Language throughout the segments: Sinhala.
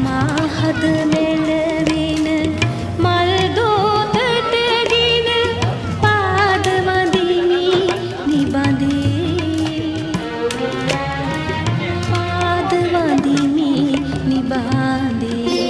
මාහද මෙලවින මල් දෝතටගෙන පාද වදිමි නිබඳේ පාද වදිමි නිබඳේ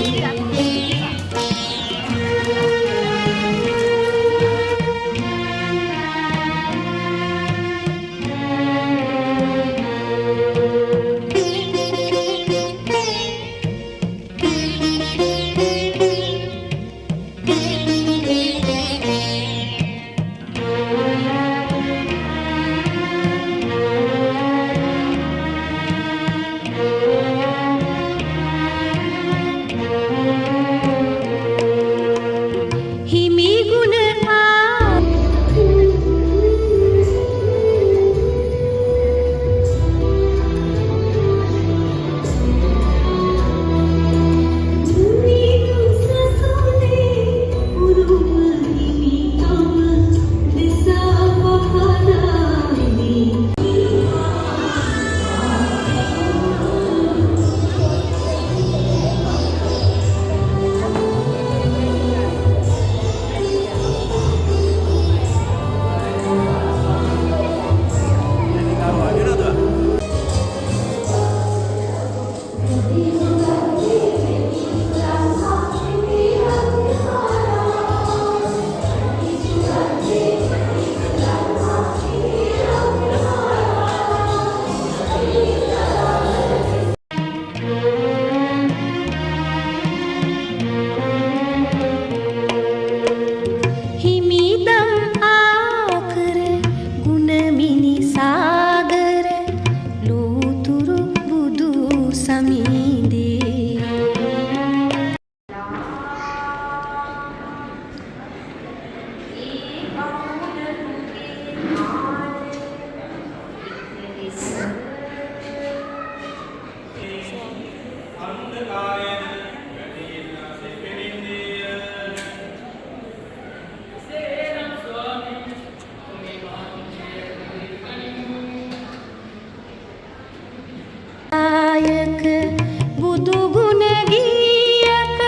බුදු ගුණ ගීයක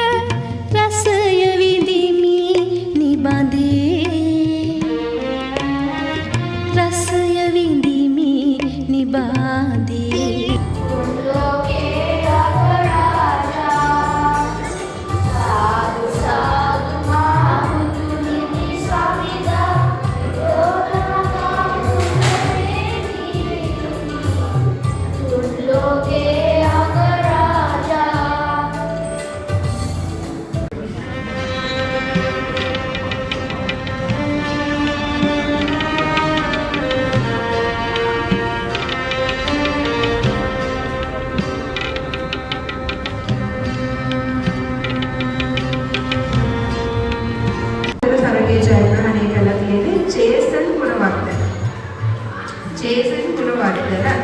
රසය විඳිමි නිබඳේ රසය විඳිමි නිබඳේ ජේසන් කුලවර්ධන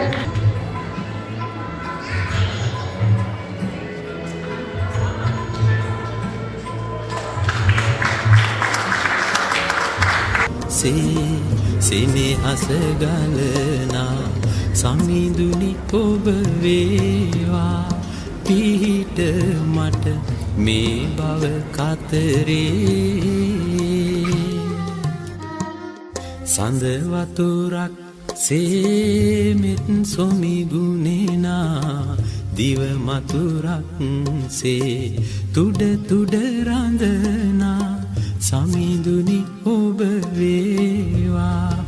සෙනෙහස ගලනා සමිඳුනි ඔබ වේවා පිහිට මට මේ බව කතරේ සඳ වතුරක් සේමෙත් සොමිගුණෙනා දිව මතුරක් සේ තුඩ තුඩ රඳනා සමිඳුනි ඔබ වේවා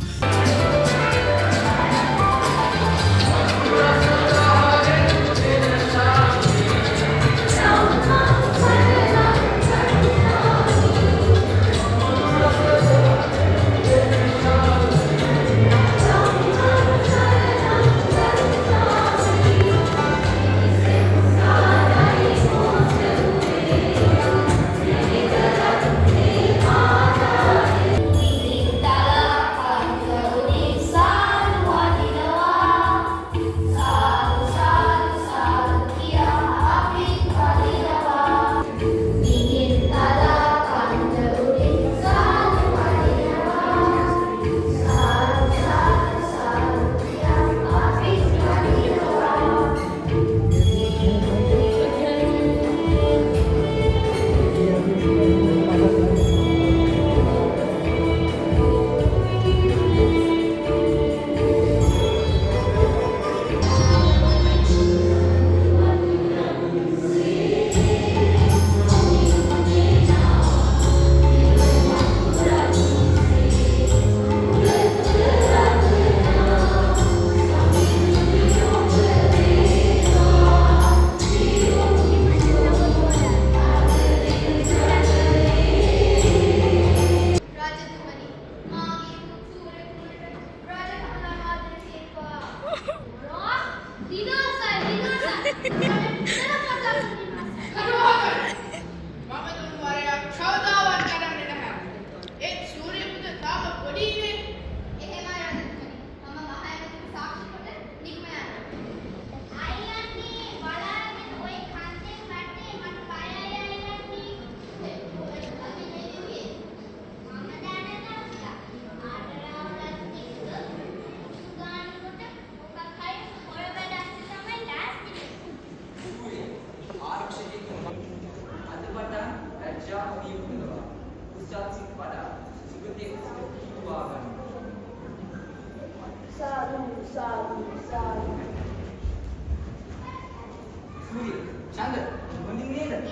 Jahri Pundawa, Ustaz Sipada, Sugatik Sugakiwagan. Sadu. Surya, Chandra, mending ni dah.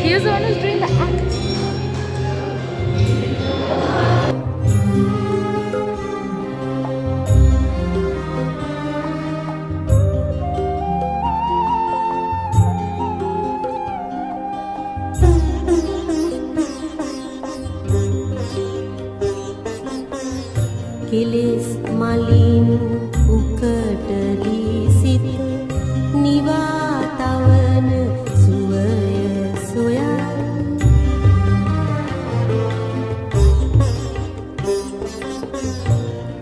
Here's the one who's doing the act. කෙලෙස් මලින් උකටලි සිත නිවා තවන සුවය සොයා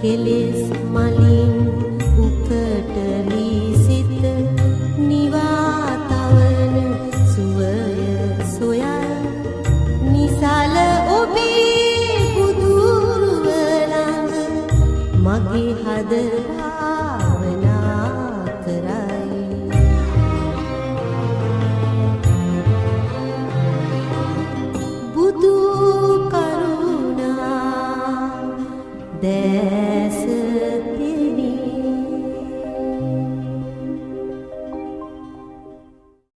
කෙලෙස් මලින් උකටලි සිත නිවා තවන සුවය සොයා නිසල ඔබේ බුදුරුවලඟ මගේ හද භාවනා කරයි බුදු කරුණා